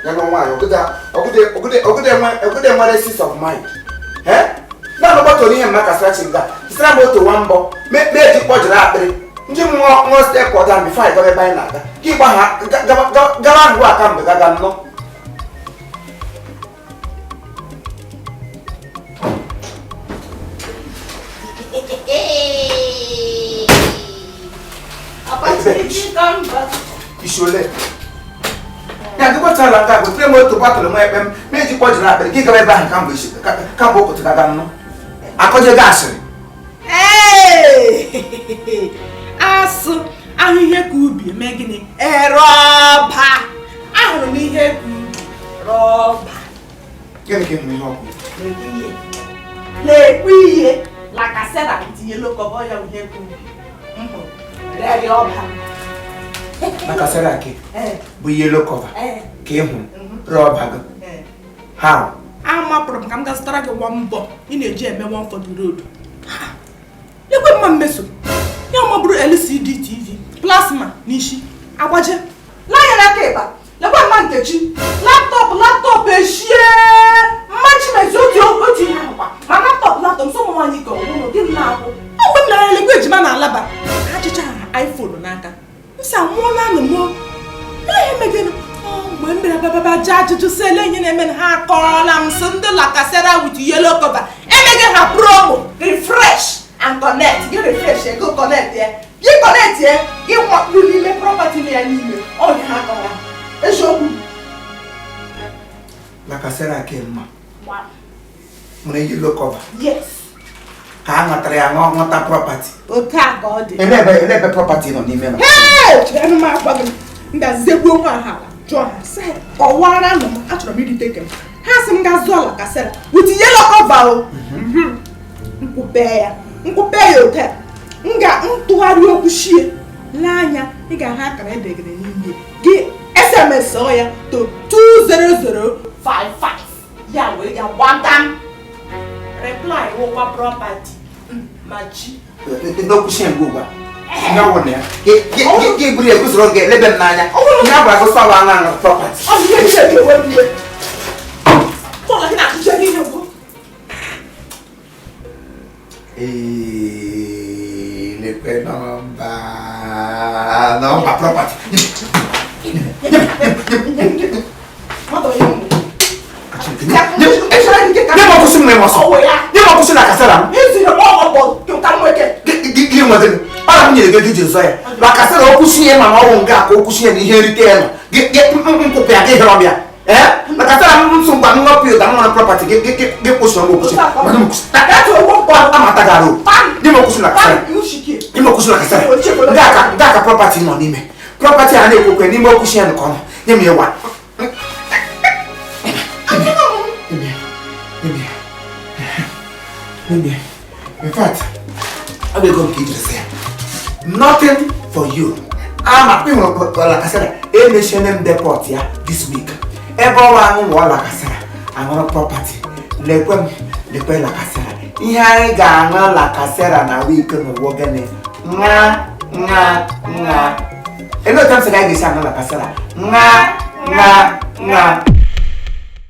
ya no why ogude mother sense of mind na no bato ni hemma kasra chinga isra moto wambo me di pojira akpere nji mo step down before I go be buy na ga ki gba ha gawa ndu aka mbe gaga no Isole. Ya go tala ka go tre moto battle mo epem meji ko jira be gi ga be ban kan bo shi ka bo ko tiga gan no akoje gas asu ahihe ku ubi eme gini roba ahuru mi ihe ku roba gini mi ho ku le kuiye la casera ti yelo ko boya ihe ku re roba na kasera ke bu yellow cover ke hu rubber go how ama problem kam ga stara ge wambo ina eji eme one for the road lekwe mma mmeso ya ma buru LCD TV plasma nishi agwaje la ya na keba lekwe mma nkechi laptop eshie mmachi mezi oti ha kwa ma laptop so mo anyi go wo di na akwụ ọgwụ na lekwe ejima na alaba achicha iPhone n'aka nsa nwona no mo ihe megene mgbe mbere baba judge say lenye na men ha kola msonde la casera with yellow cover emege ha promo refresh and connect you refresh go connect here you connect here you want you need property ni anime all ha kola eshoku la casera ke ma wow mune yellow cover yes ka ngatre ya ngota property o ka god elebe property no ni me ma hey enu ma gba nda zegbo nwa hala John said, "Oh, what I know, actually, me take him. Has some gasola, casera, with yellow cover. Nkupea hotel. Nga ntuwari okushie. Lanya, iga haka na degre ni. Gi SMS oya to 20055. Ya we ya wagam. Reply over property. Machi. No kushie ngwa. Nga wona ge buri e kusoro ge lebe nanya nga bra go sawa nga property o ye se ke we bi ko la na je ni ngo le pe number property ma do yo ne mo kusu me mo so ne mo kusu na kasara ezi no mo to ka mo ke gi mo de ala mnyere ge dije so ya la kasara okushie ma wo nga ko okushie ni ihe rite no ge nkupe age hero bia la kasara mso ngba no pio da no property ge kusu no kusu ma no kusu that wo ko amata garo ni mo kusu na kasara ni mo kusu na kasara ga ka property no ni me property ana ekokwe ni mo kushie no kono ni me wa in fact I will go give you say nothing for you. I'm a people like I said, a nation deport ya this week. Everyone wala kasara. I'm on a property. Lekwem la kasara. Ihe ga na la kasara na week no wogane. Nga. Eno time say ga say na la kasara. Nga.